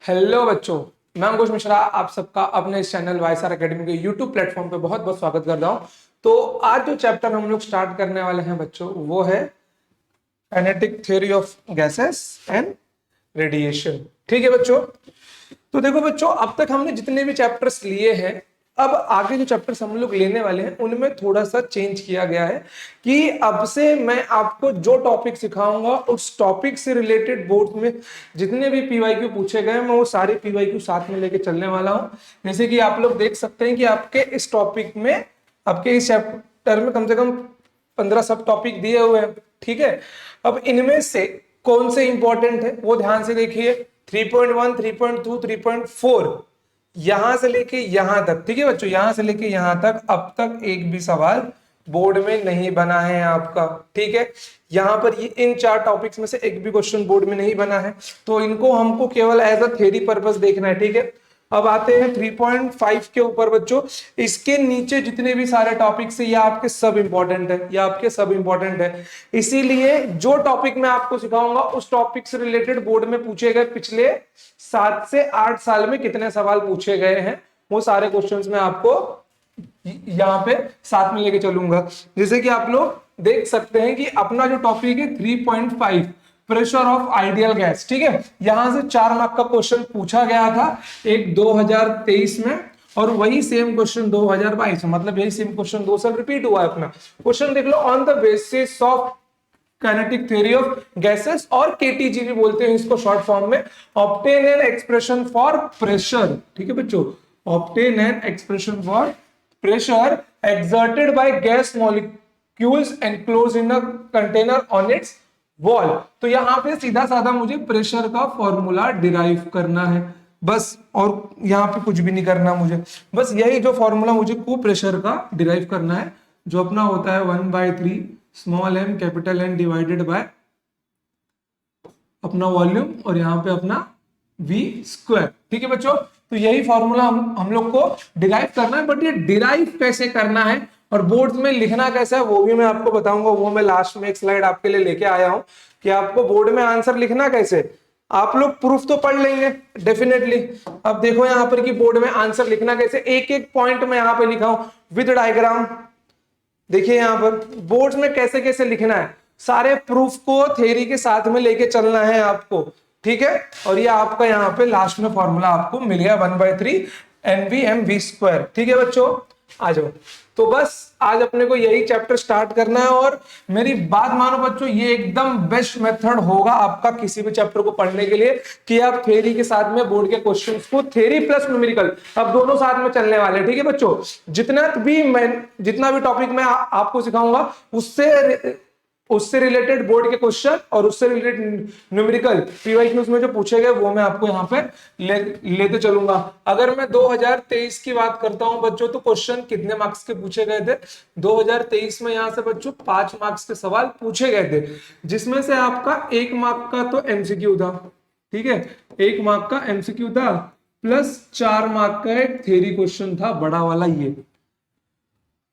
Hello बच्चों, मैं अंकुश मिश्रा आप सबका अपने इस चैनल वाईएसआर एकेडमी के यूट्यूब प्लेटफॉर्म पे बहुत बहुत स्वागत करता हूं। तो आज जो चैप्टर हम लोग स्टार्ट करने वाले हैं बच्चों, वो है kinetic theory of gases and radiation. ठीक है बच्चों, तो देखो बच्चों, अब तक हमने जितने भी चैप्टर्स लिए हैं, अब आगे जो चैप्टर्स हम लोग लेने वाले हैं उनमें थोड़ा सा चेंज किया गया है कि अब से मैं आपको जो टॉपिक सिखाऊंगा उस टॉपिक से रिलेटेड बोर्ड में जितने भी पीवाईक्यू पूछे गए मैं वो सारे पीवाईक्यू साथ में लेके चलने वाला हूं। जैसे कि आप लोग देख सकते हैं कि आपके इस टॉपिक में, आपके इस चैप्टर में कम से कम 15 सब टॉपिक दिए हुए हैं। ठीक है, अब इनमें से कौन से इंपॉर्टेंट है वो ध्यान से देखिए। 3.1, 3.2, 3.4 यहां से लेके यहां तक। ठीक है बच्चों, यहां से लेके यहां तक अब तक एक भी सवाल बोर्ड में नहीं बना है आपका। ठीक है, यहां पर ये इन 4 टॉपिक्स में से एक भी क्वेश्चन बोर्ड में नहीं बना है, तो इनको हमको केवल एज अ थ्योरी पर्पस देखना है। ठीक है, अब आते हैं 3.5 के ऊपर बच्चों। इसके नीचे जितने भी सारे टॉपिक्स है ये आपके सब इंपॉर्टेंट है, ये आपके सब इंपॉर्टेंट है। इसीलिए जो टॉपिक मैं आपको सिखाऊंगा उस टॉपिक से रिलेटेड बोर्ड में पूछे गए पिछले 7 से 8 साल में कितने सवाल पूछे गए हैं वो सारे क्वेश्चंस में आपको यहाँ पे साथ में लेके चलूंगा। जैसे कि आप लोग देख सकते हैं कि अपना जो टॉपिक है 3.5 प्रेशर ऑफ आइडियल गैस। ठीक है, यहां से 4 मार्क का क्वेश्चन पूछा गया था, एक 2023 में और वही सेम क्वेश्चन 2022 में, मतलब यही सेम क्वेश्चन 2 साल रिपीट हुआ है। अपना क्वेश्चन देख लो, on the basis of kinetic theory of gases, और केटीजी भी बोलते हैं इसको शॉर्ट फॉर्म में, obtain an expression for pressure. ठीक है बच्चों, obtain an expression for pressure exerted by gas molecules enclosed in a container on its wall। तो यहां पे सीधा साधा मुझे प्रेशर का फॉर्मूला डिराइव करना है बस, और यहां पे कुछ भी नहीं करना मुझे, बस यही जो फॉर्मूला मुझे को प्रेशर का डिराइव करना है, जो अपना होता है 1/3 small m capital N divided by अपना वॉल्यूम और यहाँ पे अपना v स्क्वायर। ठीक है बच्चों, तो यही फॉर्मूला हम लोग को डिराइव करना है, बट ये डिराइव कैसे करना है और बोर्ड में लिखना कैसा है वो भी मैं आपको बताऊंगा। वो मैं लास्ट में एक स्लाइड आपके लिए लेके आया हूं कि आपको बोर्ड में आंसर लिखना कैसे। आप लोग प्रूफ तो पढ़ लेंगे डेफिनेटली। अब देखो यहाँ पर कि बोर्ड में आंसर लिखना कैसे, एक एक पॉइंट में यहाँ पे लिखा हूं विद डायग्राम। देखिए यहाँ पर बोर्ड में कैसे कैसे लिखना है, सारे प्रूफ को थ्योरी के साथ में लेके चलना है आपको। ठीक है, और ये आपका यहाँ पे लास्ट में फॉर्मूला आपको मिल गया 1/3 NVMV स्क्वायर। ठीक है बच्चों, आ जाओ। तो बस आज अपने को यही चैप्टर स्टार्ट करना है, और मेरी बात मानो बच्चों, ये एकदम बेस्ट मेथड होगा आपका किसी भी चैप्टर को पढ़ने के लिए कि आप थ्योरी के साथ में बोर्ड के क्वेश्चंस को, थ्योरी प्लस न्यूमेरिकल, अब दोनों साथ में चलने वाले हैं। ठीक है बच्चों, जितना भी टॉपिक मैं आपको सिखाऊंगा उससे रिलेटेड बोर्ड के क्वेश्चन और उससे रिलेटेड न्यूमेरिकल पीवाईक्यूज में जो पूछे गए वो मैं आपको यहाँ पे लेते चलूंगा। अगर मैं 2023 की बात करता हूं बच्चों, तो क्वेश्चन कितने मार्क्स के पूछे गए थे 2023 में? यहाँ से बच्चों 5 मार्क्स के सवाल पूछे गए थे, जिसमें से आपका 1 मार्क का तो एमसीक्यू था। ठीक है, 1 मार्क का एमसीक्यू था प्लस 4 मार्क का एक थ्योरी क्वेश्चन था, बड़ा वाला ये।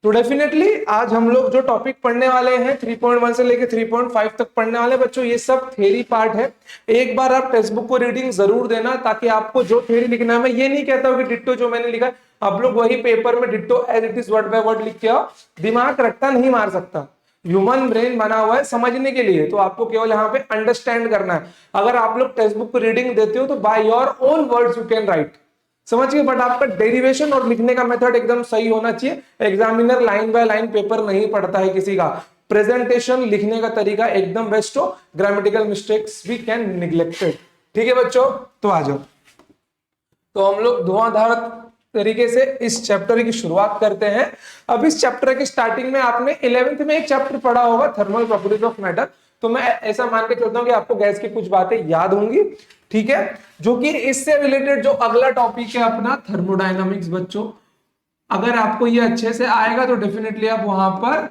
तो डेफिनेटली आज हम लोग जो टॉपिक पढ़ने वाले हैं 3.1 से लेके 3.5 तक पढ़ने वाले बच्चों, ये सब थ्योरी पार्ट है। एक बार आप टेक्स्ट बुक को रीडिंग जरूर देना, ताकि आपको जो थ्योरी लिखना है, मैं ये नहीं कहता हूं कि डिट्टो जो मैंने लिखा है आप लोग वही पेपर में ditto as it is word by word लिख के आओ। दिमाग रखता नहीं मार सकता, ह्यूमन ब्रेन बना हुआ है समझने के लिए, तो आपको केवल यहाँ पे अंडरस्टैंड करना है। अगर आप लोग टेक्स्ट बुक को रीडिंग देते हो तो by your own words you can write, समझ गए, बट आपका डेरिवेशन और लिखने का मेथड एकदम सही होना चाहिए। Examiner line by line paper नहीं पढ़ता है किसी का, प्रेजेंटेशन लिखने का तरीका एकदम बेस्ट हो, ग्रामेटिकल मिस्टेक्स भी कैन निग्लेक्टेड। ठीक है बच्चों, तो आ जाओ। तो हम लोग धुआंधार तरीके से इस चैप्टर की शुरुआत करते हैं। अब इस चैप्टर की स्टार्टिंग में आपने 11th में एक चैप्टर पढ़ा होगा, थर्मल प्रॉपर्टीज ऑफ मैटर, तो मैं ऐसा मान के चलता हूं कि आपको गैस की कुछ बातें याद होंगी। ठीक है, जो कि इससे रिलेटेड जो अगला टॉपिक है अपना थर्मोडायनामिक्स बच्चों, अगर आपको ये अच्छे से आएगा तो डेफिनेटली आप वहां पर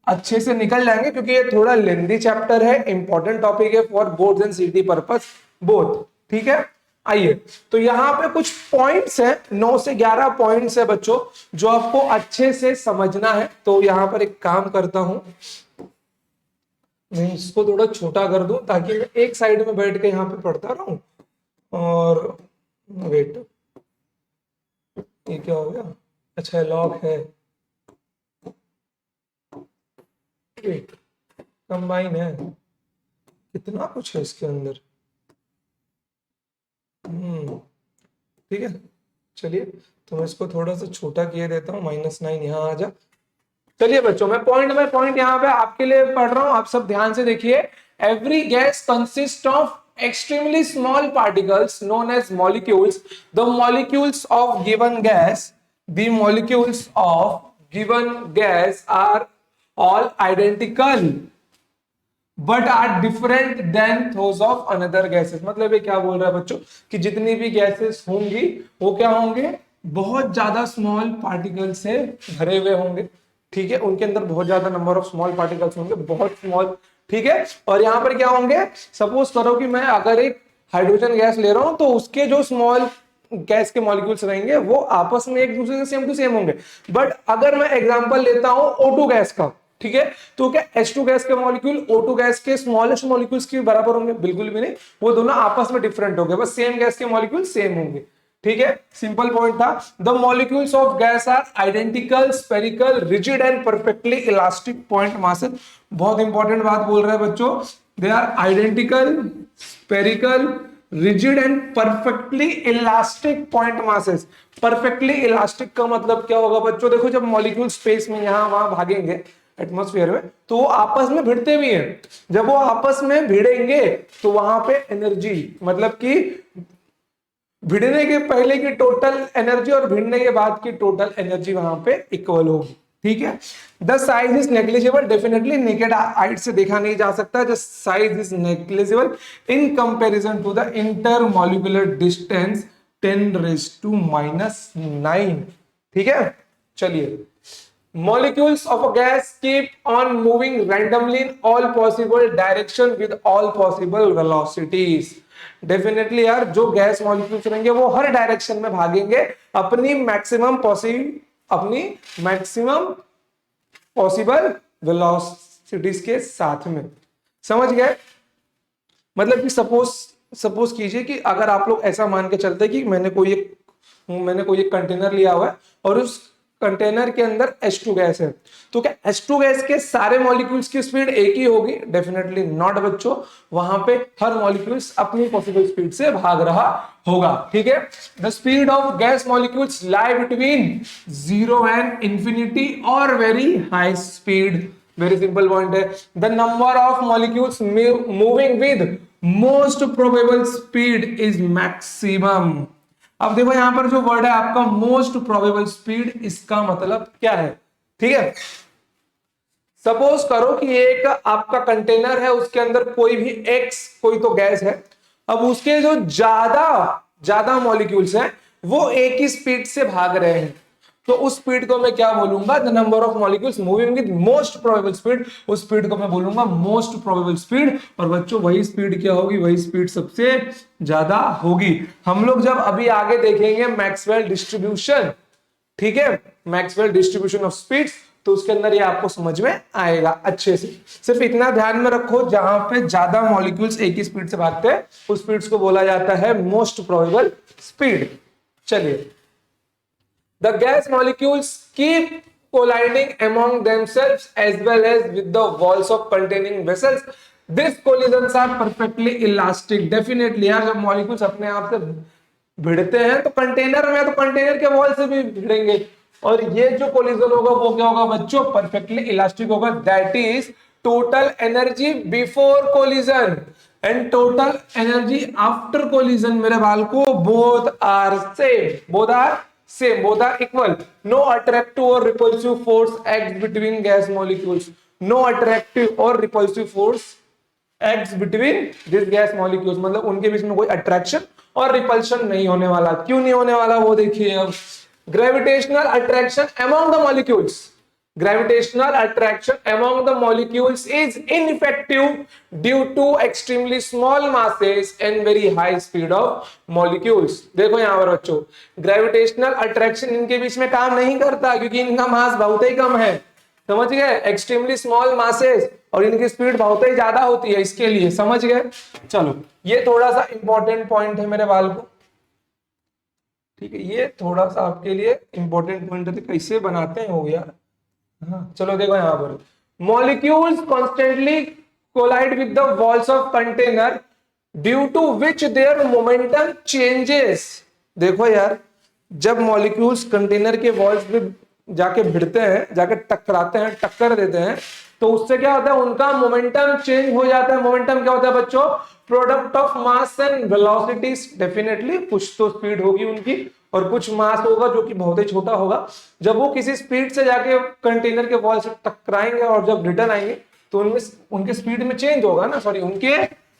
अच्छे से निकल जाएंगे, क्योंकि ये थोड़ा लेंथी चैप्टर है, इंपॉर्टेंट टॉपिक है फॉर बोर्ड्स एंड सीटी पर्पस बोथ। ठीक है, आइए, तो यहाँ पे कुछ पॉइंट्स हैं, 9 से 11 पॉइंट्स है बच्चों, जो आपको अच्छे से समझना है। तो यहाँ पर एक काम करता हूं, मैं इसको थोड़ा छोटा कर दूं ताकि मैं एक साइड में बैठ के यहाँ पे पढ़ता रहूं, और वेट, ये क्या हो गया, अच्छा लॉग है, वेट कंबाइन है, कितना कुछ है इसके अंदर। ठीक है, चलिए तो मैं इसको थोड़ा सा छोटा किए देता हूँ, -9 यहाँ आ जा। चलिए बच्चों, मैं पॉइंट बाय पॉइंट यहाँ पे आपके लिए पढ़ रहा हूँ, आप सब ध्यान से देखिए। Every gas consist of extremely small particles known as molecules. The molecules of given gas, the molecules of given gas are all identical but are different than those of another gases. मतलब ये क्या बोल रहा है बच्चों कि जितनी भी गैसेस होंगी वो क्या होंगे, बहुत ज्यादा स्मॉल पार्टिकल से भरे हुए होंगे। ठीक है, उनके अंदर बहुत ज्यादा नंबर ऑफ स्मॉल पार्टिकल्स होंगे, बहुत स्मॉल। ठीक है, और यहाँ पर क्या होंगे, सपोज करो कि मैं अगर एक हाइड्रोजन गैस ले रहा हूं तो उसके जो स्मॉल गैस के मॉलिक्यूल्स रहेंगे वो आपस में एक दूसरे से सेम टू सेम होंगे। बट अगर मैं एग्जांपल लेता हूं O2 गैस का, ठीक है, तो क्या H2 गैस के मॉलिक्यूल O2 गैस के स्मॉलेस्ट मॉलिक्यूल्स के बराबर होंगे? बिल्कुल भी नहीं, वो दोनों आपस में डिफरेंट होंगे, बस सेम गैस के मॉलिक्यूल सेम होंगे। ठीक है, सिंपल पॉइंट था। The molecules of gas are identical, spherical, rigid and perfectly elastic point masses. बहुत इंपॉर्टेंट बात बोल रहे हैं बच्चों, they are identical, spherical, rigid and perfectly elastic point masses. Perfectly elastic का मतलब क्या होगा बच्चों, देखो जब मॉलिक्यूल स्पेस में यहां वहां भागेंगे एटमॉस्फेयर में तो वो आपस में भिड़ते भी हैं। जब वो आपस में भिड़ेंगे तो वहां पे एनर्जी, मतलब कि भिड़ने के पहले की टोटल एनर्जी और भिड़ने के बाद की टोटल एनर्जी वहां पे इक्वल होगी। ठीक है, the size is negligible, definitely naked eye से देखा नहीं जा सकता, the size is negligible in comparison to the intermolecular distance 10⁻⁹। ठीक है, चलिए, molecules of a gas keep on moving randomly in all possible direction with all possible velocities। Definitely यार, जो गैस मॉलिक्यूल्स रहेंगे वो हर डायरेक्शन में भागेंगे अपनी मैक्सिमम पॉसिबल वेलोसिटीज के साथ में। समझ गए? मतलब कि सपोज कीजिए कि अगर आप लोग ऐसा मान के चलते कि मैंने कोई एक कंटेनर लिया हुआ है और उस कंटेनर के अंदर H2 गैस है, तो क्या H2 गैस के सारे मॉलिक्यूल्स की स्पीड एक ही होगी? डेफिनेटली नॉट बच्चों, वहां पे हर मॉलिक्यूल्स अपनी पॉसिबल स्पीड से भाग रहा होगा। ठीक है, the speed of gas molecules lie between 0 and infinity और very high speed. Very simple point है, the number of molecules moving with most probable speed is maximum. अब देखो यहां पर जो वर्ड है आपका मोस्ट प्रोबेबल स्पीड, इसका मतलब क्या है? ठीक है, सपोज करो कि एक आपका कंटेनर है, उसके अंदर कोई भी कोई तो गैस है। अब उसके जो ज्यादा मॉलिक्यूल्स हैं वो एक ही स्पीड से भाग रहे हैं, तो उस स्पीड को मैं क्या बोलूंगा? The number of molecules moving with most probable speed. उस स्पीड को मैं बोलूंगा मोस्ट प्रोबेबल स्पीड। और बच्चों वही स्पीड क्या होगी? वही स्पीड सबसे ज्यादा होगी। हम लोग जब अभी आगे देखेंगे मैक्सवेल डिस्ट्रीब्यूशन, ठीक है, मैक्सवेल डिस्ट्रीब्यूशन ऑफ स्पीड्स, तो उसके अंदर ये आपको समझ में आएगा अच्छे से। सिर्फ इतना ध्यान में रखो, जहां पे ज्यादा मॉलिक्यूल्स एक ही स्पीड से भागते हैं उस स्पीड्स को बोला जाता है मोस्ट प्रोबेबल स्पीड। चलिए, the gas molecules keep colliding among themselves as well as with the walls of containing vessels. These collisions are perfectly elastic. Definitely यार, जब मॉलिक्यूल्स अपने आप से भिड़ते हैं तो कंटेनर में, तो कंटेनर के वॉल से भी भिड़ेंगे, और ये जो कोलिजन होगा वो क्या होगा बच्चों? परफेक्टली इलास्टिक होगा। That is total energy before collision and total energy after collision. मेरे बाल को both are same, both are equal. No attractive or repulsive force acts between gas molecules. No attractive or repulsive force acts between these gas molecules. मतलब उनके बीच में कोई attraction और repulsion नहीं होने वाला। क्यों नहीं होने वाला वो देखिए अब। Gravitational attraction among the molecules. Gravitational attraction among the molecules is ineffective due to extremely small masses and very high speed of molecules. देखो यहाँ पर बच्चों, ग्रेविटेशनल अट्रैक्शन इनके बीच में काम नहीं करता क्योंकि इनका मास बहुत ही कम है। समझ गए? एक्सट्रीमली स्मॉल मासेस और इनकी स्पीड बहुत ही ज्यादा होती है, इसके लिए। समझ गए? चलो, ये थोड़ा सा इंपॉर्टेंट पॉइंट है मेरे बाल को। ठीक है, ये थोड़ा सा आपके लिए इंपॉर्टेंट पॉइंट है, कैसे बनाते हैं हो यार। हाँ चलो देखो यहाँ पर, molecules constantly collide with the walls of container due to which their momentum changes. देखो यार, जब मॉलिक्यूल्स कंटेनर के वॉल्स पे जाके भिड़ते हैं, जाके टकराते हैं, टक्कर देते हैं, तो उससे क्या होता है, उनका मोमेंटम चेंज हो जाता है। मोमेंटम क्या होता है बच्चों, product of mass and velocity. Definitely कुछ तो स्पीड होगी उनकी और कुछ मास होगा जो कि बहुत ही छोटा होगा। जब वो किसी स्पीड से जाके कंटेनर के वॉल से टकराएंगे और जब रिटर्न आएंगे तो उनमें उनके स्पीड में चेंज होगा ना, सॉरी उनके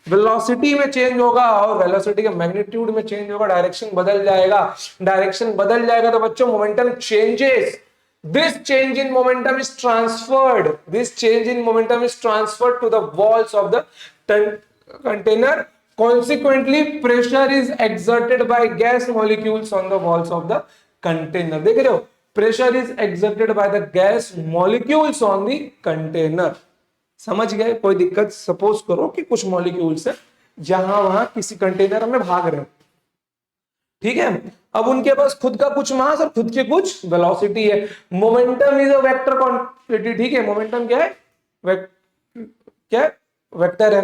वेलोसिटी में चेंज होगा और वेलोसिटी के मैग्नीट्यूड में चेंज होगा, डायरेक्शन बदल जाएगा। डायरेक्शन बदल जाएगा तो बच्चों momentum changes. This change in momentum is transferred. This change in momentum is transferred to the walls of the container. Consequently, pressure is exerted by gas molecules on the walls of the container. देख रहे हो, pressure is exerted by the gas molecules on the container. समझ गए? कोई दिक्कत? Suppose करो कि कुछ मॉलिक्यूल्स है जहां वहां किसी कंटेनर में भाग रहे हैं, ठीक है, अब उनके पास खुद का कुछ मास और खुद के कुछ वेलोसिटी है। Momentum is a vector quantity, ठीक है, मोमेंटम क्या है, क्या है, वेक्टर है।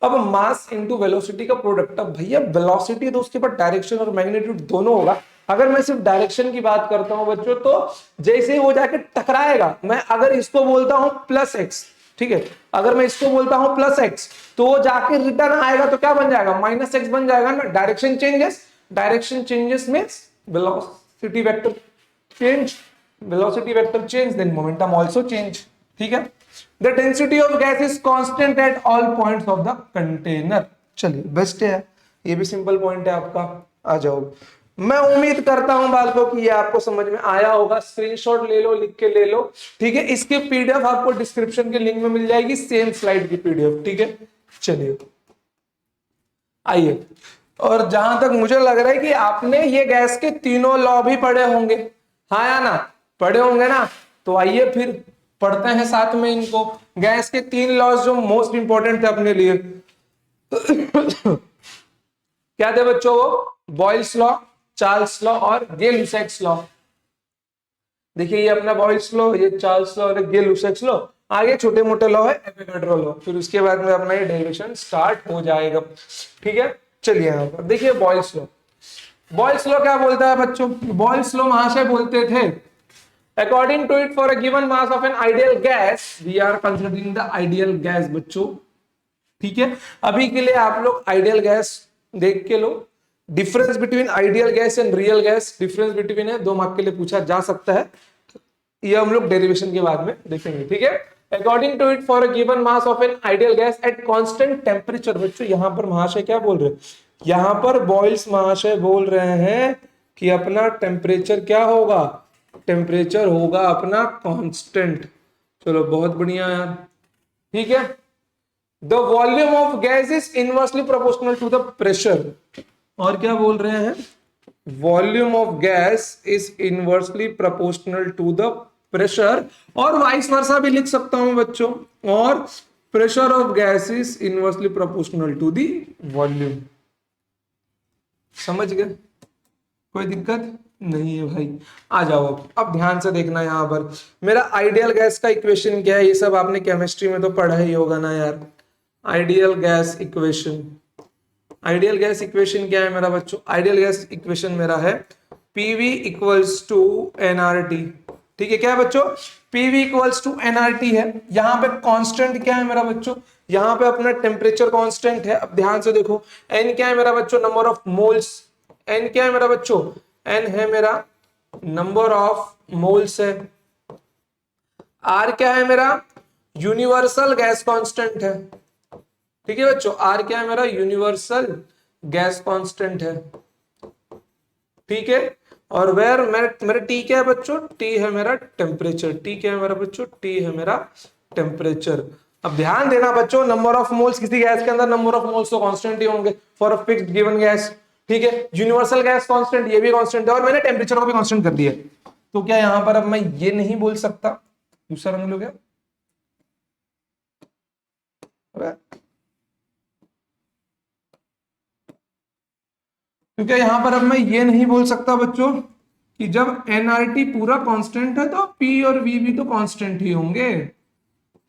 अब मास इनटू वेलोसिटी का प्रोडक्ट, अब भैया वेलोसिटी तो उसके बाद डायरेक्शन और मैग्नीट्यूड दोनों होगा। अगर मैं सिर्फ डायरेक्शन की बात करता हूं बच्चों, तो जैसे ही वो जाके टकराएगा, मैं अगर इसको बोलता हूं प्लस एक्स, ठीक है, अगर मैं इसको बोलता हूं प्लस एक्स, तो वो जाके रिटर्न आएगा तो क्या बन जाएगा, माइनस एक्स बन जाएगा ना। Direction changes, direction changes means velocity vector change, velocity vector change, then momentum also change, ठीक है। The density of gas is constant at all points of the container. चलिए बेस्ट है, ये भी सिंपल पॉइंट है आपका, आ जाओ। मैं उम्मीद करता हूं बालकों कि ये आपको समझ में आया होगा। स्क्रीनशॉट ले लो, लिख के ले लो, ठीक है। इसके पीडीएफ आपको डिस्क्रिप्शन के लिंक में मिल जाएगी, सेम स्लाइड की पीडीएफ, ठीक है। चलिए आइए, और जहां तक मुझे लग रहा है कि आपने ये गैस के तीनों लॉ भी पढ़े होंगे, हाँ या ना, पढ़े होंगे ना, तो आइए फिर पढ़ते हैं साथ में इनको। गैस के तीन लॉज जो मोस्ट इंपॉर्टेंट थे अपने लिए क्या थे बच्चों, वो बॉयल्स लॉ, चार्ल्स लॉ और गे-लुसैक्स लॉ। देखिए ये अपना बॉयल्स लॉ, ये चार्ल्स लॉ और गे-लुसैक्स लॉ। आगे छोटे मोटे लॉ है एवोगाड्रो लॉ, फिर उसके बाद में अपना ये डेरिवेशन स्टार्ट हो जाएगा, ठीक है। चलिए यहाँ पर देखिए बॉयल्स लॉ। बॉयल्स लॉ क्या बोलता है बच्चों, बॉयल्स लॉ महाशय बोलते थे, according to it for a given mass of an ideal gas, we are considering the ideal gas बच्चों, ठीक है। अभी के लिए आप लोग आइडियल गैस देख के लो। Difference between ideal gas and real gas, difference between है, 2 मार्क के लिए पूछा जा सकता है, ये हम लोग डेरिवेशन के बाद में देखेंगे, ठीक है। According to it for a given mass of an ideal gas at constant temperature. बच्चों यहां पर महाशय क्या बोल रहे हैं, यहां पर बॉयल्स महाशय बोल रहे हैं कि अपना टेम्परेचर क्या होगा, टेम्परेचर होगा अपना कांस्टेंट। चलो बहुत बढ़िया यार, ठीक है। The volume of gas is inversely proportional to the pressure. और क्या बोल रहे हैं, volume of gas is inversely proportional to the pressure, और वाइस वर्सा भी लिख सकता हूं बच्चों, और pressure of gas is inversely proportional to the volume. समझ गए, कोई दिक्कत नहीं है भाई। आ जाओ अब ध्यान से देखना, यहां पर मेरा आइडियल गैस का इक्वेशन क्या है, ये सब आपने केमिस्ट्री में तो पढ़ा ही होगा ना यार। Ideal gas equation, ideal gas equation क्या है मेरा बच्चों, आइडियल गैस इक्वेशन मेरा है PV इक्वल्स टू nRT, ठीक है। क्या है बच्चों, PV इक्वल्स टू nRT है। यहां पे कांस्टेंट क्या है मेरा बच्चों, यहां पे अपना टेम्परेचर कांस्टेंट है। अब ध्यान से देखो, n क्या है मेरा बच्चों, नंबर ऑफ मोल्स, n क्या है मेरा बच्चों, n है मेरा नंबर ऑफ मोल्स है। R क्या है मेरा, यूनिवर्सल गैस कांस्टेंट है, ठीक है बच्चों। R क्या है मेरा, यूनिवर्सल गैस कांस्टेंट है, ठीक है। और वेयर मेरा T क्या है बच्चों, T है मेरा टेम्परेचर, T क्या है मेरा बच्चों, T है मेरा टेम्परेचर। अब ध्यान देना बच्चों, नंबर ऑफ मोल्स किसी गैस के अंदर, नंबर ऑफ मोल्स तो कांस्टेंट ही होंगे for a fixed given gas, ठीक है। यूनिवर्सल गैस कांस्टेंट, ये भी कांस्टेंट है, और मैंने टेम्परेचर को भी कांस्टेंट कर दिया। तो क्या यहां पर अब मैं ये नहीं बोल सकता, दूसरा रंग लो क्या, क्योंकि यहां पर अब मैं ये नहीं बोल सकता बच्चों कि जब एनआरटी पूरा कांस्टेंट है तो पी और वी भी तो कांस्टेंट ही होंगे।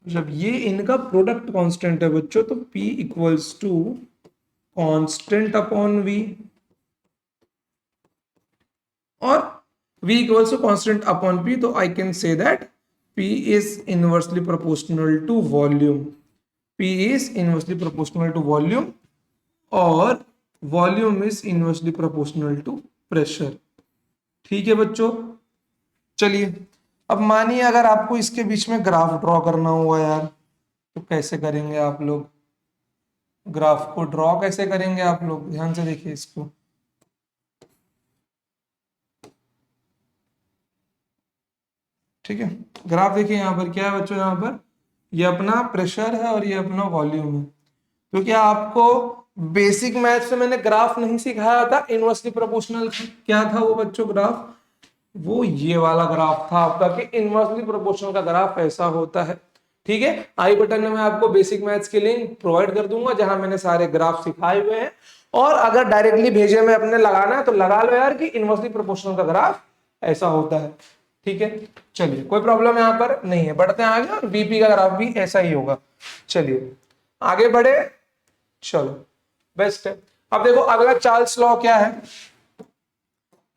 जब ये इनका प्रोडक्ट कांस्टेंट है बच्चों तो P equals to constant upon V, और V equals to constant upon P, तो I can say that P is inversely proportional to volume. P is inversely proportional to volume और volume is inversely proportional to pressure. ठीक है बच्चों, चलिए अब मानिए अगर आपको इसके बीच में ग्राफ ड्रॉ करना हुआ यार, तो कैसे करेंगे आप लोग? ग्राफ को ड्रॉ कैसे करेंगे आप लोग? ध्यान से देखिए इसको। ठीक है, ग्राफ देखिए यहाँ पर क्या है बच्चों, यहाँ पर ये अपना प्रेशर है और ये अपना वॉल्यूम है। तो क्या आपको बेसिक मैथ से मैंने ग्राफ नहीं सिखाया था इनवर्सली प्रोपोर्शनल? क्या था वो बच्चों ग्राफ? वो ये वाला ग्राफ था आपका कि इनवर्सली प्रोपोर्शनल का ग्राफ ऐसा होता है। ठीक है, आई बटन में मैं आपको बेसिक मैथ्स की लिंक प्रोवाइड कर दूंगा जहां मैंने सारे ग्राफ सिखाए हुए हैं, और अगर डायरेक्टली भेजे में अपने लगाना है तो लगा लो यार कि इनवर्सली प्रोपोर्शनल का ग्राफ ऐसा होता है। ठीक है, चलिए कोई प्रॉब्लम यहां पर नहीं है, बढ़ते हैं आगे, और बीपी का ग्राफ भी ऐसा ही होगा। चलिए आगे बढ़े, चलो बेस्ट है। अब देखो अगला चार्ल्स लॉ क्या है?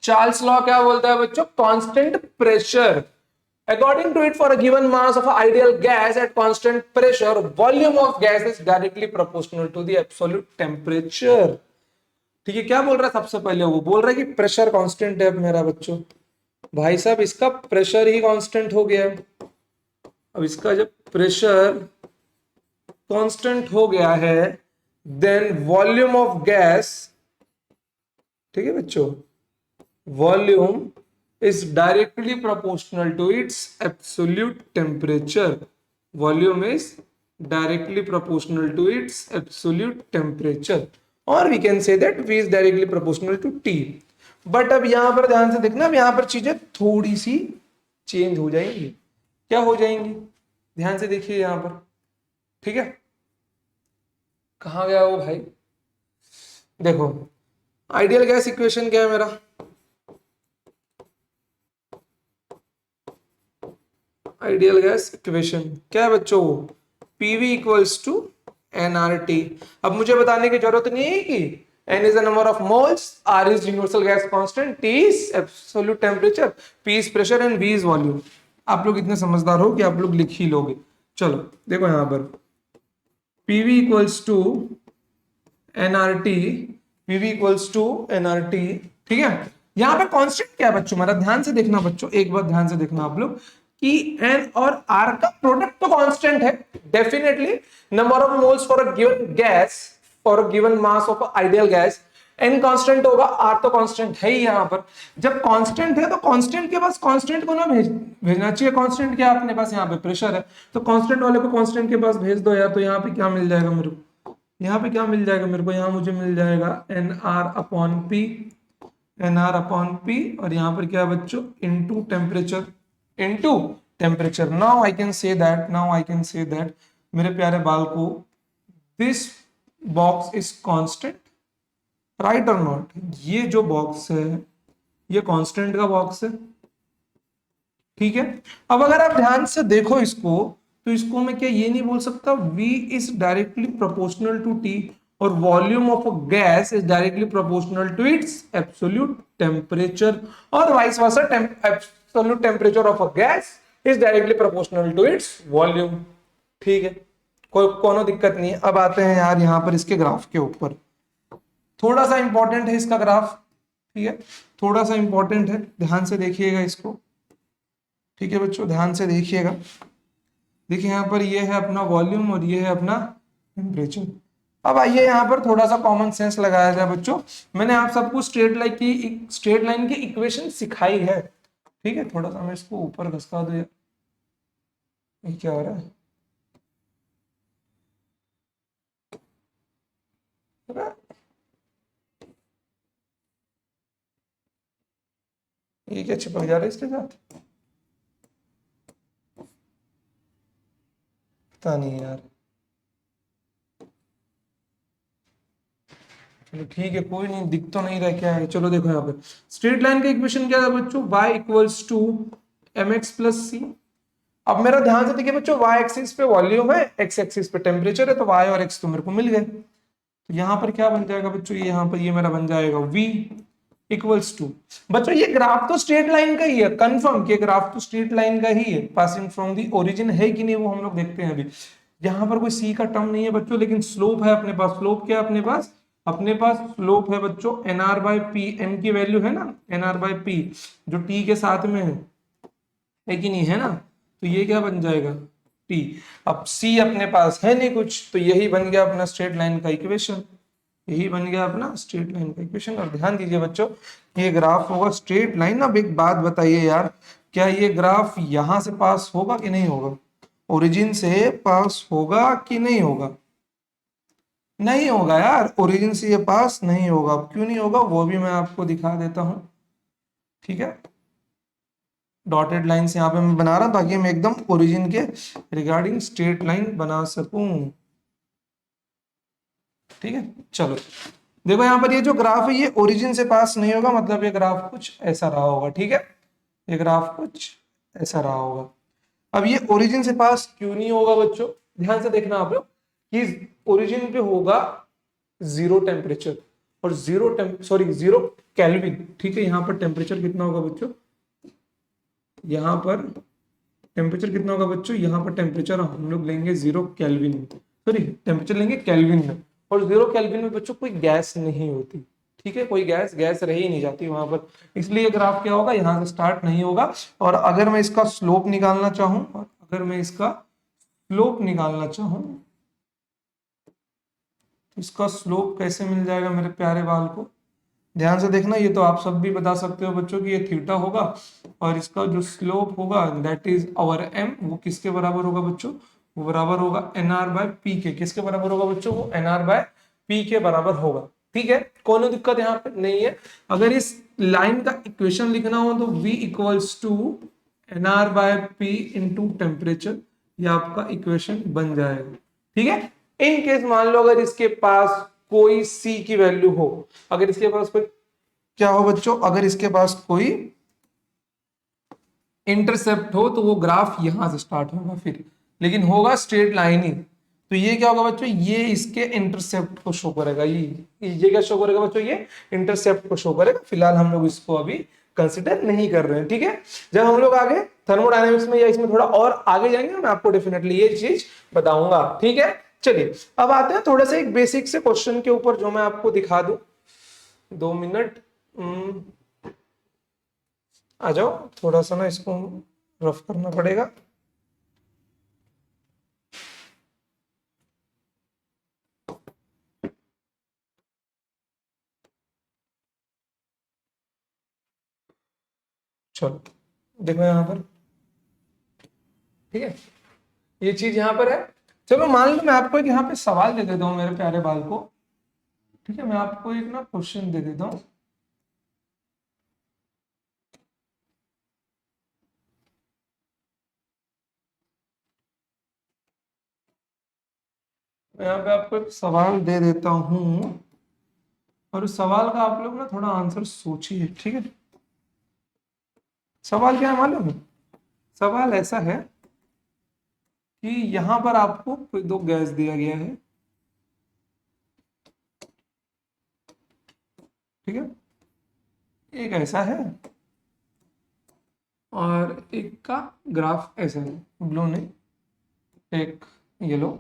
चार्ल्स लॉ क्या बोलता है बच्चों? Constant pressure, according to it, for a given mass of an ideal gas at constant pressure, volume of gas is directly proportional to the absolute temperature। ठीक है, क्या बोल रहा है? सबसे पहले वो बोल रहा है कि प्रेशर कांस्टेंट है मेरा बच्चों। भाई साहब इसका प्रेशर ही कांस्टेंट हो गया। अब इसका जब प्रेशर कांस्टेंट हो गया है, देन वॉल्यूम ऑफ गैस, ठीक है बच्चों, volume is directly proportional to its absolute temperature। Volume is directly proportional to its absolute temperature, or we can say that V is directly proportional to T। But अब यहां पर ध्यान से देखना, अब यहां पर चीजें थोड़ी सी चेंज हो जाएंगी। क्या हो जाएंगी? ध्यान से देखिए यहां पर। ठीक है, कहां गया वो भाई? देखो आइडियल गैस इक्वेशन क्या है मेरा? आइडियल गैस इक्वेशन क्या है बच्चों? PV equals to NRT. अब मुझे बताने की जरूरत नहीं है कि N is the number of moles, R is universal gas constant, T is absolute temperature, P is pressure and V is volume. आप लोग इतने समझदार हो कि आप लोग लिख ही लोगे। चलो देखो यहां पर PV equals to NRT, PV equals to NRT. ठीक है, यहां पे कांस्टेंट क्या है बच्चों मेरा? ध्यान से देखना बच्चों, एक बार ध्यान से देखना आप लोग कि एन और आर का प्रोडक्ट तो कांस्टेंट है definitely. Number of moles for a given gas, for a given mass of ideal gas, N constant होगा, आर तो कांस्टेंट है ही। यहां पर जब कांस्टेंट है तो कांस्टेंट के पास कांस्टेंट को ना भेजना चाहिए। कांस्टेंट क्या अपने पास यहाँ पे प्रेशर है, तो कांस्टेंट वाले को कांस्टेंट के पास भेज दो यार। तो यहाँ पे क्या मिल जाएगा मेरे को? यहाँ पे क्या मिल जाएगा मेरे को? यहाँ मुझे मिल जाएगा N R upon P, N R upon P, और यहाँ पर क्या है बच्चों? Into temperature, into temperature. Now I can say that, now I can say that मेरे प्यारे बाल को, this box is constant, right और नॉट? ये जो बॉक्स है ये कांस्टेंट का बॉक्स है। ठीक है, अब अगर आप ध्यान से देखो इसको, तो इसको मैं क्या ये नहीं बोल सकता V is directly proportional to T, और volume of a gas is directly proportional to its absolute temperature, और vice versa absolute temperature of a gas is directly proportional to its volume. ठीक है, कोई कोनो दिक्कत नहीं है। अब आते हैं यार यहाँ पर इसके ग्राफ के ऊपर, थोड़ा सा इंपॉर्टेंट है इसका ग्राफ। ठीक है, थोड़ा सा इंपॉर्टेंट है, ध्यान से देखिएगा इसको। ठीक है बच्चों, ध्यान से देखिएगा। देखिए यहाँ पर ये है अपना वॉल्यूम और ये है अपना टेम्परेचर। अब आइए यहाँ पर थोड़ा सा कॉमन सेंस लगाया जाए बच्चों। मैंने आप सबको स्ट्रेट लाइन की इक्वेशन सिखाई है। ठीक है, थोड़ा सा मैं इसको ऊपर घसका दूं यार, ये क्या हो रहा है? ये क्या चिपक जा रहा है इसके साथ? पता नहीं यार, चलो ठीक है, कोई नहीं, दिख तो नहीं रहा क्या है। चलो देखो यहाँ पे स्ट्रेट लाइन का इक्वेशन क्या है बच्चों, y equals to mx plus c. अब मेरा ध्यान से देखिए बच्चों, y एक्सिस पे वॉल्यूम है, x एक्सिस पे टेम्परेचर है, तो y और x तो मेरे को मिल गए। तो यहाँ पर क्या बन जाएगा बच्चों, ये यहाँ पर ये मेरा बन जाएगा v इक्वल्स टू, बच्चों ये ग्राफ तो स्ट्रेट लाइन का ही है, कंफर्म कि ग्राफ तो स्ट्रेट लाइन का ही है, पासिंग फ्रॉम दी ओरिजिन है कि नहीं वो हम लोग देखते हैं अभी। यहाँ पर कोई सी का टर्म नहीं है बच्चों, लेकिन स्लोप है अपने पास। स्लोप क्या है अपने पास, अपने पास स्लोप है बच्चों N R by P, N की वैल्यू है ना एन आर बाई पी, जो टी के साथ में है कि नहीं है ना, तो ये क्या बन जाएगा टी। अब सी अपने पास है नहीं कुछ, तो यही बन गया अपना स्ट्रेट लाइन का इक्वेशन, यही बन गया अपना स्ट्रेट लाइन का इक्वेशन। और ध्यान दीजिए बच्चों, ये ग्राफ होगा स्ट्रेट लाइन। अब एक बात बताइए यार, क्या ये ग्राफ यहां से पास होगा कि नहीं होगा, ओरिजिन से पास होगा कि नहीं होगा? नहीं होगा यार, ओरिजिन से ये पास नहीं होगा। क्यों नहीं होगा वो भी मैं आपको दिखा देता हूं, ठीक है। डॉटेड लाइन से यहाँ पे मैं बना रहा हूं ताकि मैं एकदम ओरिजिन के रिगार्डिंग स्ट्रेट लाइन बना सकूं, ठीक है। चलो देखो यहाँ पर ये जो ग्राफ है ये ओरिजिन से पास नहीं होगा, मतलब ये ग्राफ कुछ ऐसा रहा होगा, ठीक है। ये ग्राफ कुछ ऐसा रहा होगा। अब ये ओरिजिन से पास क्यों नहीं होगा बच्चों, ध्यान से देखना आप लोग कि ओरिजिन पे होगा जीरो टेम्परेचर और जीरो केल्विन, ठीक है। यहाँ पर टेम्परेचर कितना होगा बच्चों, यहाँ पर टेम्परेचर कितना होगा बच्चों, यहाँ पर टेम्परेचर हम लोग लेंगे जीरो केल्विन, सॉरी टेम्परेचर लेंगे केल्विन में। और जीरो केल्विन में बच्चों कोई गैस नहीं होती, ठीक है, कोई गैस रह ही नहीं जाती वहां पर, इसलिए ग्राफ क्या होगा यहाँ से स्टार्ट नहीं होगा। और अगर मैं इसका स्लोप निकालना चाहूं, और अगर मैं इसका स्लोप निकालना चाहूं तो इसका स्लोप कैसे मिल जाएगा मेरे प्यारे बाल को, ध्यान से देखना। ये तो आप सब भी बता सकते हो बच्चों कि ये थीटा होगा, और इसका जो स्लोप होगा दैट इज आवर एम, वो किसके बराबर होगा बच्चों, वो बराबर होगा एन आर बाय पी के। किसके बराबर होगा बच्चों, वो एन आर बाय पी के बराबर होगा, ठीक है। कोई दिक्कत यहाँ पे नहीं है। अगर इस लाइन का इक्वेशन लिखना हो तो v equals to N R by P into temperature, ये आपका इक्वेशन बन जाएगा, ठीक है। इन केस मान लो अगर इसके पास कोई c की वैल्यू हो, अगर इसके पास कोई क्या हो बच्चों, अगर इसके पास कोई इंटरसेप्ट हो तो वो ग्राफ यहां से स्टार्ट होगा फिर, लेकिन होगा स्ट्रेट लाइन ही। तो ये क्या होगा बच्चों, ये इसके इंटरसेप्ट को शो करेगा, ये क्या शो करेगा बच्चों, ये इंटरसेप्ट को शो करेगा। फिलहाल हम लोग इसको अभी कंसिडर नहीं कर रहे हैं, ठीक है। जब हम लोग आगे थर्मोडायनेमिक्स में या इसमें थोड़ा और आगे जाएंगे मैं आपको डेफिनेटली ये चीज बताऊंगा, ठीक है। चलिए अब आते हैं थोड़ा सा एक बेसिक से क्वेश्चन के ऊपर जो मैं आपको दिखा दूं। 2 मिनट, आ जाओ, थोड़ा सा ना इसको रफ करना पड़ेगा। चलो देखो यहाँ पर, ठीक है, ये चीज यहाँ पर है। चलो मान लो मैं आपको एक यहाँ पे सवाल दे देता हूँ मेरे प्यारे बाल को, ठीक है। मैं आपको एक ना क्वेश्चन दे देता हूँ, मैं यहाँ पे आपको एक सवाल दे देता हूँ, और उस सवाल का आप लोग ना थोड़ा आंसर सोचिए, ठीक है। सवाल क्या है मालूम है, सवाल ऐसा है कि यहाँ पर आपको कोई दो गैस दिया गया है, ठीक है। एक ऐसा है और एक का ग्राफ ऐसा है, ब्लू ने एक येलो,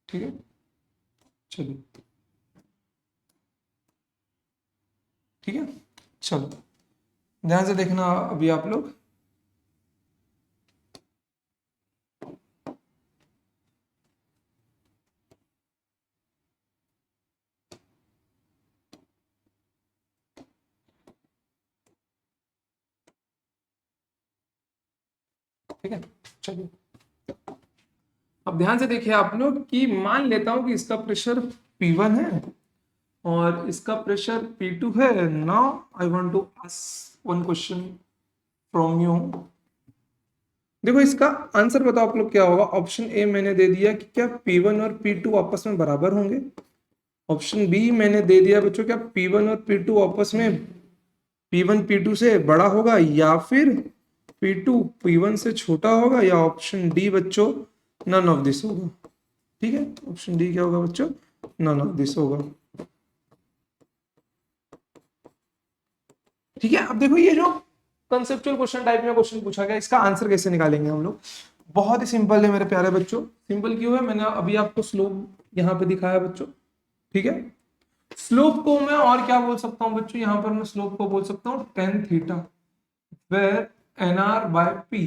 ठीक है। चलिए ठीक है, चलो ध्यान से देखना अभी आप लोग। ठीक है, चलिए अब ध्यान से देखिए आप लोग कि मान लेता हूं कि इसका प्रेशर P1 है और इसका प्रेशर P2 है। Now I want to ask one question from you. देखो इसका आंसर बताओ आप लोग क्या होगा। ऑप्शन ए मैंने दे दिया कि क्या P1 और P2 आपस में बराबर होंगे, ऑप्शन बी मैंने दे दिया बच्चों, क्या P1 और P2 आपस में P1 P2 से बड़ा होगा, या फिर P2 P1 से छोटा होगा, या ऑप्शन डी बच्चों नन ऑफ दिस होगा। ठीक है, ऑप्शन डी क्या होगा बच्चों, नन ऑफ दिस होगा। ठीक है, अब देखो ये जो कंसेप्चुअल क्वेश्चन टाइप में क्वेश्चन पूछा गया, इसका आंसर कैसे निकालेंगे हम लोग। बहुत ही सिंपल है मेरे प्यारे बच्चों। सिंपल क्यों है, मैंने अभी आपको स्लोप यहाँ पे दिखाया बच्चों। ठीक है, स्लोप को मैं और क्या बोल सकता हूँ बच्चों, यहाँ पर मैं स्लोप को बोल सकता हूँ tan theta where nr by p,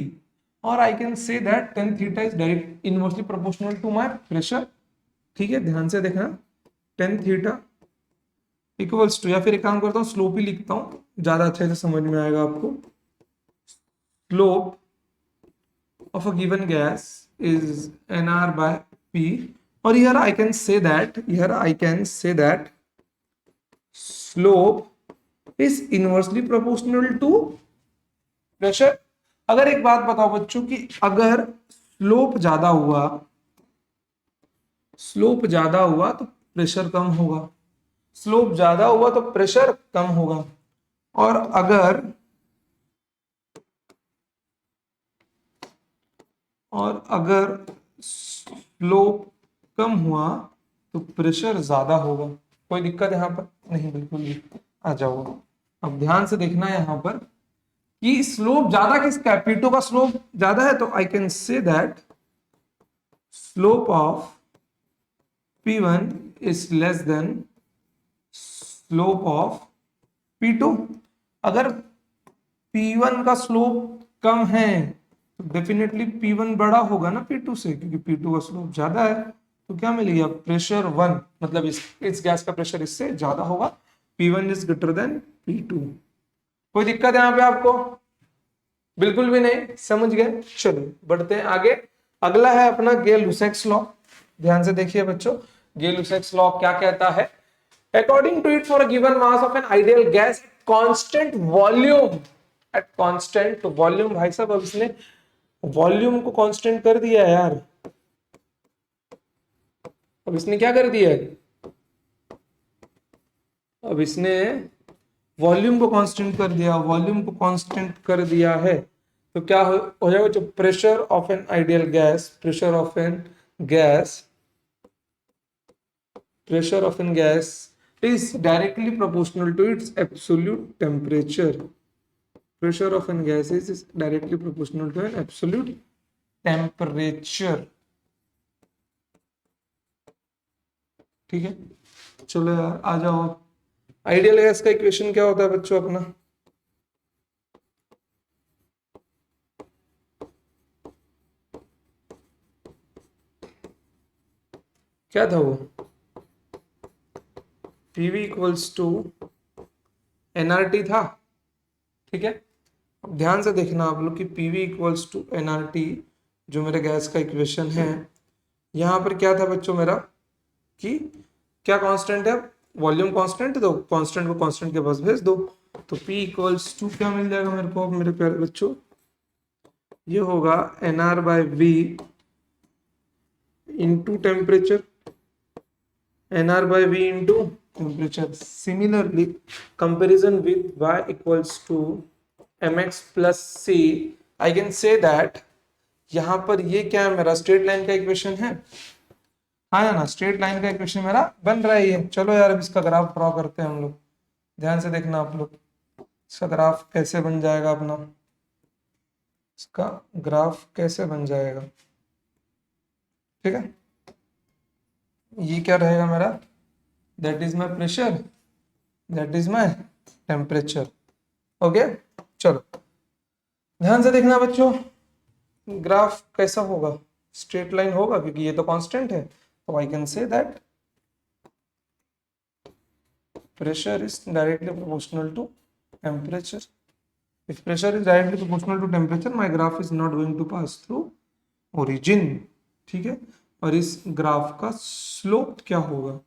और I can say that tan theta is direct inversely proportional to my pressure. ठीक है, ध्यान से देखना, tan थीटा इक्वल्स टू, या फिर एक काम करता हूँ स्लोप ही लिखता हूँ, ज्यादा अच्छे से समझ में आएगा आपको। Slope of a given gas is nr by p, और here I can say that slope is inversely proportional to pressure। अगर एक बात बताओ बच्चों कि अगर स्लोप ज्यादा हुआ तो प्रेशर कम होगा, स्लोप ज्यादा हुआ तो प्रेशर कम होगा, और अगर स्लोप कम हुआ तो प्रेशर ज्यादा होगा। कोई दिक्कत यहाँ पर नहीं, बिल्कुल भी आ जाओ। अब ध्यान से देखना यहाँ पर कि स्लोप ज्यादा किसका है, P2 का स्लोप ज्यादा है, तो I can say that slope of P1 is less than slope of P2। अगर P1 का स्लोप कम है तो डेफिनेटली P1 बड़ा होगा ना P2 से, क्योंकि P2 का स्लोप ज्यादा है। तो क्या मिलेगा, प्रेशर 1, मतलब इस गैस का प्रेशर इससे ज्यादा होगा, P1 is greater than P2। कोई दिक्कत है यहाँ पे आपको, बिल्कुल भी नहीं, समझ गए। चलिए बढ़ते हैं आगे। अगला है अपना गेल-लुसैक्स लॉ। ध्यान से देखिए बच्चों, गेल-लुसैक्स लॉ क्या कहता है, according to it for a given mass of an ideal gas constant volume, at constant volume. भाई साहब अब इसने वॉल्यूम को कांस्टेंट कर दिया है यार, अब इसने क्या कर दिया है, अब इसने वॉल्यूम को कांस्टेंट कर दिया, वॉल्यूम को कांस्टेंट कर दिया है, तो क्या हो जाएगा, जो pressure of an ideal gas, pressure of an gas is directly proportional to its absolute temperature। Pressure of an gas is directly proportional to an absolute temperature। ठीक है, चलो यार आ जाओ। आइडियल गैस का इक्वेशन क्या होता है बच्चों अपना, क्या था वो, PV इक्वल्स टू nRT था। ठीक है, अब ध्यान से देखना आप लोग कि PV इक्वल्स टू nRT जो मेरे गैस का इक्वेशन है, यहाँ पर क्या था बच्चों मेरा, कि क्या कांस्टेंट है, वॉल्यूम कांस्टेंट, तो कांस्टेंट को कांस्टेंट के पास भेज दो, तो P इक्वल्स टू क्या मिल जाएगा मेरे को मेरे प्यारे बच्चों, ये होगा nR by V into temperature, nR by V into temperature. Similarly comparison with y equals to mx plus c, I can say that यहाँ पर ये क्या है, मेरा स्ट्रेट लाइन का इक्वेशन है, हाँ ना, स्ट्रेट लाइन का इक्वेशन मेरा बन रहा है ये। चलो यार अब इसका ग्राफ ड्रॉ करते हैं हम लोग। ध्यान से देखना आप लोग, इसका ग्राफ कैसे बन जाएगा अपना, इसका ग्राफ कैसे बन जाएगा। ठीक है, ये क्या रहेगा मेरा, that is my pressure, that is my temperature. Okay, चलो ध्यान से देखना बच्चों, ग्राफ कैसा होगा, स्ट्रेट लाइन होगा, क्योंकि ये तो कांस्टेंट है, तो I can say that pressure is directly proportional to temperature। If pressure is directly proportional to temperature, my graph is not going to pass through origin। ठीक है, और इस ग्राफ का स्लोप क्या होगा,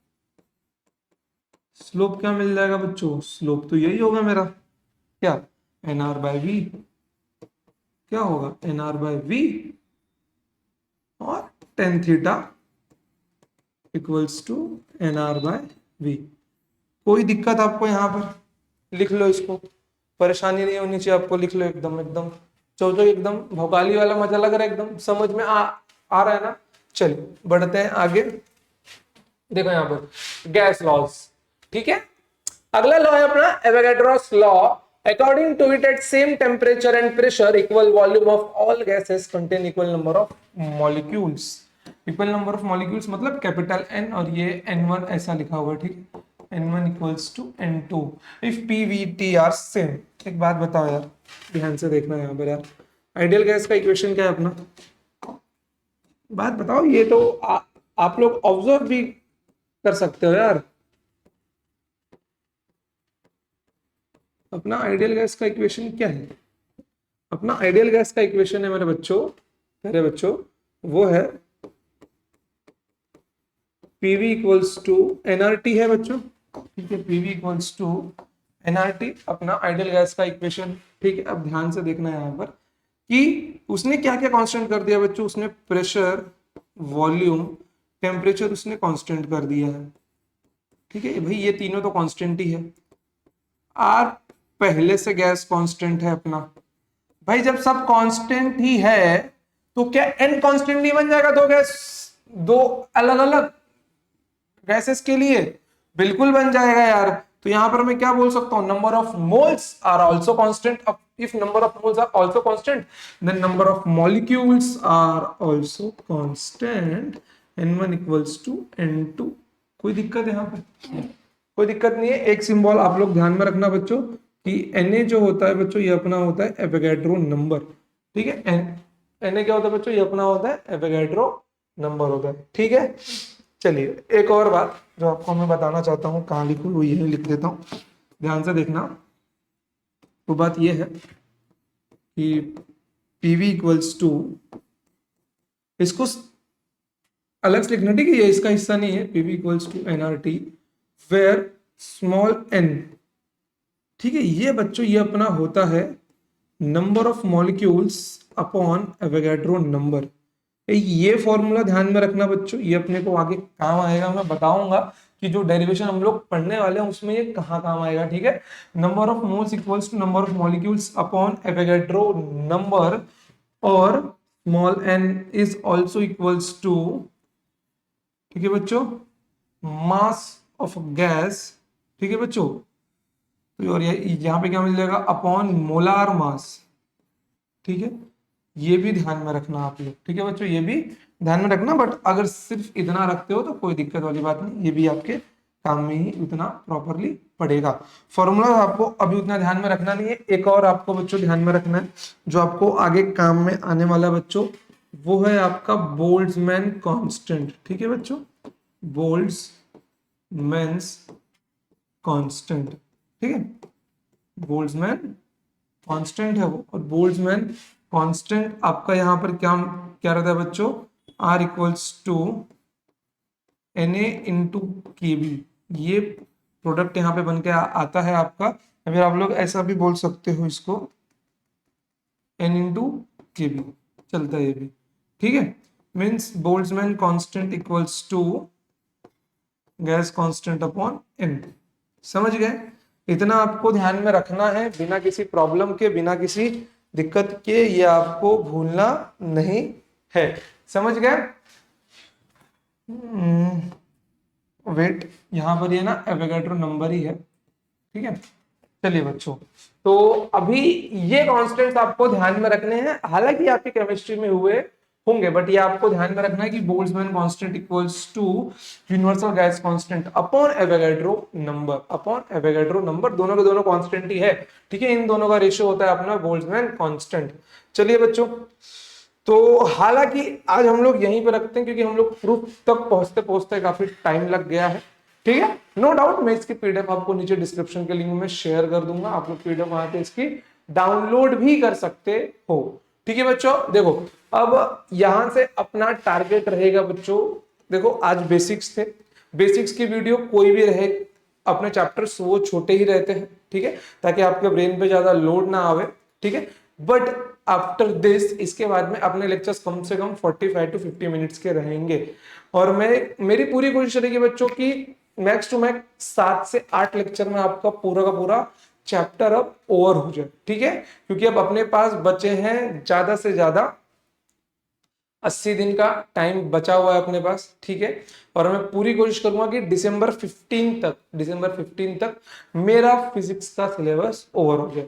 स्लोप क्या मिल जाएगा बच्चों, स्लोप तो यही होगा मेरा, क्या nR by V, क्या होगा nR by V, और tan theta equals to nR by V. कोई दिक्कत आपको यहाँ पर, लिख लो इसको, परेशानी नहीं होनी चाहिए आपको, लिख लो एकदम एकदम चौचो, एकदम भोकाली वाला मजा लग रहा है, एकदम समझ में आ रहा है ना। चलिए बढ़ते हैं आगे। देखो यहाँ पर गैस लॉज, ठीक है। अगला लॉ है अपना Avogadro's law. According to it, at same temperature and pressure equal volume of all gases contain equal number of molecules. Equal number of molecules मतलब कैपिटल एन, और ये N1 ऐसा लिखा हुआ है, ठीक है। N1 equals to N2 if P V T are same. एक बात बताओ यार, ध्यान से देखना यहाँ पर यार, आइडियल गैस का इक्वेशन क्या है अपना, बात बताओ। ये तो आप लोग ऑब्जर्व भी कर सकते हो यार। अपना आइडियल गैस का इक्वेशन क्या है, अपना आइडियल गैस का इक्वेशन है मेरे बच्चों, वो है PV इक्वल्स टू nRT है बच्चों, ठीक है। PV इक्वल्स टू nRT अपना आइडियल गैस का इक्वेशन, ठीक है। अब ध्यान से देखना है यहाँ पर कि उसने क्या क्या कांस्टेंट कर दिया बच्चों, उसने प्रेशर, वॉल्यूम, टेम्परेचर उसने कांस्टेंट कर दिया है, ठीक है भाई। ये तीनों तो कांस्टेंट ही है। आर पहले से गैस कांस्टेंट है अपना भाई। जब सब कांस्टेंट ही है तो क्या एन कांस्टेंट नहीं बन जाएगा दो गैस, दो अलग अलग गैसेस के लिए? बिल्कुल बन जाएगा यार। तो यहां पर मैं क्या बोल सकता हूं, number of moles are also constant. If number of moles are also constant then number of molecules are also constant. n1 equals to n2। कोई दिक्कत है यहाँ पे? कोई दिक्कत नहीं है। एक सिंबल आप लोग ध्यान में रखना बच्चों कि Na जो होता है बच्चों, ये अपना होता है एवोगैड्रो नंबर, ठीक है। Na क्या होता है बच्चों, ये अपना होता है एवोगैड्रो नंबर होता है, ठीक है। चलिए एक और बात जो आपको मैं बताना चाहता हूँ, कहाँ लिखूँ वो यही लिख देता हूँ, ध्यान से देखना। वो बात ये है कि PV इक्वल्स टू, इसको अलग से लिखना, ठीक है, ये इसका हिस्सा नहीं है। PV equals to nRT where small n, ठीक है। ये बच्चों ये अपना होता है number of molecules upon Avogadro number. ये फॉर्मूला ध्यान में रखना बच्चों, ये अपने को आगे काम आएगा। मैं बताऊंगा कि जो डेरिवेशन हम लोग पढ़ने वाले हैं उसमें ये कहाँ काम आएगा, ठीक है। Number of moles equals to number of molecules upon Avogadro number, और small n is also equals to, ठीक है बच्चों, मास ऑफ गैस, ठीक है बच्चों। तो और यहाँ पे क्या मिल जाएगा, अपॉन मोलार मास, ठीक है। ये भी ध्यान में रखना आप लोग, ठीक है बच्चों, ये भी ध्यान में रखना। बट अगर सिर्फ इतना रखते हो तो कोई दिक्कत वाली बात नहीं, ये भी आपके काम में ही उतना प्रॉपरली पड़ेगा। फॉर्मूला आपको अभी उतना ध्यान में रखना नहीं है। एक और आपको बच्चों ध्यान में रखना है जो आपको आगे काम में आने वाला बच्चों, वो है आपका बोल्ट्जमैन कांस्टेंट, ठीक है बच्चों, बोल्ट्जमैन्स कांस्टेंट, ठीक है। बोल्ट्जमैन कांस्टेंट है वो, और बोल्ट्जमैन कांस्टेंट आपका यहाँ पर क्या क्या रहता है बच्चों, R equals to Na into KB. ये प्रोडक्ट यहाँ पे बन के आता है आपका। अगर आप लोग ऐसा भी बोल सकते हो इसको, N इंटू केबी चलता है ये भी, ठीक है। Means Boltzmann constant equals to gas constant upon N। समझ गए? इतना आपको ध्यान में रखना है, बिना किसी प्रॉब्लम के, बिना किसी दिक्कत के, ये आपको भूलना नहीं है। समझ गए? वेट, यहां पर ये ना एवोगैड्रो नंबर ही है, ठीक है। चलिए बच्चों, तो अभी ये कॉन्स्टेंट्स आपको ध्यान में रखने हैं। हालांकि आपकी केमिस्ट्री में हुए होंगे, बट ये आपको ध्यान में रखना है कि Boltzmann constant equals to universal gas constant upon Avogadro number, upon Avogadro number, दोनों के दोनों कांस्टेंट ही है, ठीक है। इन दोनों का रेशियो होता है अपना बोल्ट्जमैन कांस्टेंट। चलिए बच्चों, तो हालांकि आज हम लोग यहीं पे रखते हैं क्योंकि हम लोग प्रूफ तक पहुंचते पहुंचते काफी टाइम लग गया है, ठीक है। नो डाउट मैं इसकी पीडीएफ आपको नीचे डिस्क्रिप्शन के लिंक में शेयर कर दूंगा, आप लोग पीडीएफ वहां पे इसकी डाउनलोड भी कर सकते हो, ठीक है बच्चों। देखो अब यहां से अपना टारगेट रहेगा बच्चों, देखो आज बेसिक्स थे, बेसिक्स की वीडियो कोई भी रहे, अपने चैप्टर्स वो छोटे ही रहते हैं, ठीक है, ताकि आपके ब्रेन पे ज्यादा लोड ना आवे, ठीक है। बट आफ्टर दिस, इसके बाद में अपने लेक्चर्स कम से कम 45 to 50 मिनट्स के रहेंगे, और मैं मेरी पूरी कोशिश रहेगी बच्चों की मैक्स टू मैक्स 7 से 8 लेक्चर में आपका पूरा का पूरा चैप्टर अब ओवर हो जाए, ठीक है, क्योंकि अब अपने पास बचे हैं ज्यादा से ज्यादा 80 दिन का टाइम बचा हुआ है अपने पास, ठीक है। और मैं पूरी कोशिश करूंगा कि दिसंबर 15 तक मेरा फिजिक्स का सिलेबस ओवर हो जाए,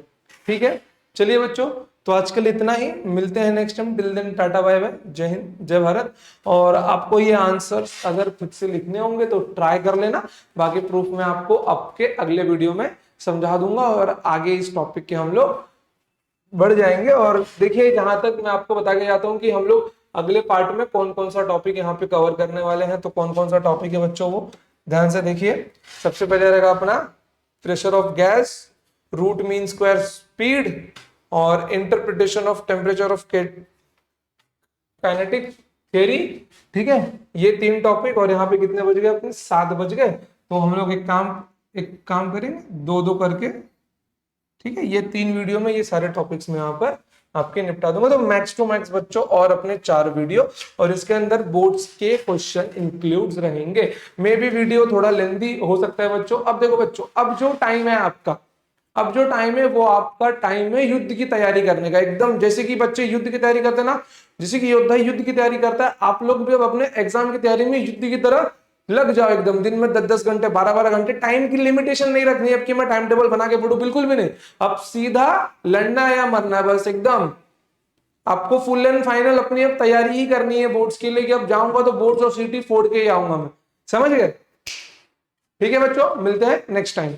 ठीक है। चलिए बच्चों, तो आज के लिए इतना ही, मिलते हैं next time. Till then tata bye bye, जय हिंद जय भारत। और आपको ये आंसर्स अगर खुद से लिखने होंगे तो ट्राई कर लेना, बाकी प्रूफ मैं आपको आपके अगले वीडियो में समझा दूंगा और आगे इस टॉपिक के हम लोग बढ़ जाएंगे। और देखिए, जहां तक मैं आपको बता के जाता हूँ कि हम लोग अगले पार्ट में कौन कौन सा टॉपिक यहाँ पे कवर करने वाले हैं, तो कौन कौन सा टॉपिक है बच्चों, वो ध्यान से देखिए। सबसे पहले रहेगा अपना pressure of gas, root mean square speed, और interpretation of temperature of kinetic theory, ठीक है। ये 3 टॉपिक, और यहाँ पे कितने बज गए अपने, 7 बज गए। तो हम लोग एक काम करेंगे, 2-2 करके, ठीक है। ये 3 वीडियो में ये सारे टॉपिक्स में यहाँ पर आपके निपटा दूंगा। तो मैक्स टू मैक्स बच्चों और अपने 4 वीडियो, और इसके अंदर बोर्ड्स के क्वेश्चन इंक्लूड रहेंगे। मे भी वीडियो थोड़ा लेंदी हो सकता है बच्चों। अब देखो बच्चों, अब जो टाइम है आपका, अब जो टाइम है वो आपका टाइम है युद्ध की तैयारी करने का। एकदम जैसे कि बच्चे युद्ध की तैयारी करते हैं ना, जैसे कि योद्धा युद्ध की तैयारी करता है, आप लोग भी अब अपने एग्जाम की तैयारी में युद्ध की तरह लग जाओ एकदम। दिन में 10-10 घंटे, 12-12 घंटे, टाइम की लिमिटेशन नहीं रखनी है अब कि मैं टाइम टेबल बना के पढ़ूं, बिल्कुल भी नहीं। अब सीधा लड़ना है या मरना है, बस एकदम आपको फुल एंड फाइनल अपनी अब तैयारी ही करनी है बोर्ड्स के लिए, कि अब जाऊंगा तो बोर्ड्स और सीटी फोड़ के ही आऊंगा मैं, समझ गए। ठीक है बच्चों, मिलते हैं नेक्स्ट टाइम।